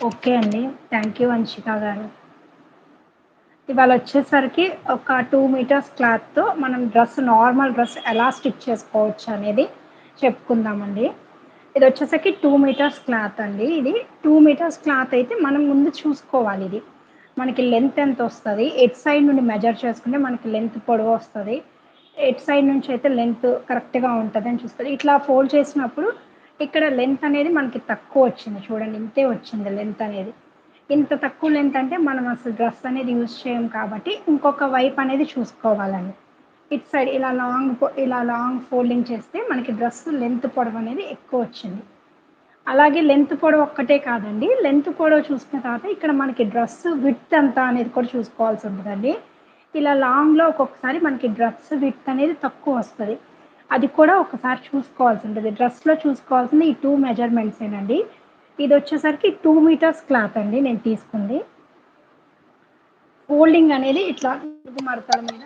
Okay అండి. Thank you Vamshika గారు. ఇవాళొచ్చేసరికి ఒక 2 మీటర్స్ క్లాత్‌తో మనం నార్మల్ డ్రెస్ ఎలా స్టిచ్ చేసుకోవచ్చనేది చెప్పుకుందామండి. ఇదొచ్చేసరికి 2 మీటర్స్ క్లాత్ అండి ఇది. 2 మీటర్స్ క్లాత్ అయితే మనం ముందు చూసుకోవాలిది. మనకి లెంత్ ఎంతొస్తది, ఎటు సైడ్ నుండి మెజర్ చేసుకుంటే మనకి లెంత్ పొడవొస్తది, ఎటు సైడ్ నుంచయితే లెంత్ కరెక్ట్‌గా ఉంటదని చూసుకోవాలి. ఇట్లా ఫోల్డ్ చేసినప్పుడు ఇక్కడ లెంత్ అనేది మనకి తక్కువొచ్చింది చూడండి. ఇంతే వచ్చింది లెంత్ అనేది. ఇంత తక్కువ లెంత్ అంటే మనం అసలు డ్రెస్ అనేది యూజ్ చేయం కాబట్టి ఇంకొక వైపు అనేది చూసుకోవాలండి. ఇటు సైడ్ ఇలా లాంగ్ ఫోల్డింగ్ చేస్తే మనకి డ్రెస్ లెంత్ పొడవనేది ఎక్కువొచ్చింది. అలాగే లెంత్ పొడవు ఒక్కటే కాదండి. లెంత్ పొడవు చూసుకున్న తర్వాత ఇక్కడ మనకి డ్రెస్ విడ్త్ ఎంత అనేది కూడా చూసుకోవాల్సుంటదండి. ఇలా లాంగ్‌లో ఒక్కొక్కసారి మనకి డ్రెస్ విడ్త్ అనేది తక్కువొస్తది. అది కూడా ఒకసారి చూసుకోవాల్సుంటది. డ్రెస్‌లో చూసుకోవాల్సింది ఈ 2 మెజర్‌మెంట్సేనండి. ఇదొచ్చేసరికి 2 మీటర్స్ క్లాత్ అండి నేను తీసుకుంది. ఫోల్డింగ్ అనేది ఇట్లా 4 మడతల మీద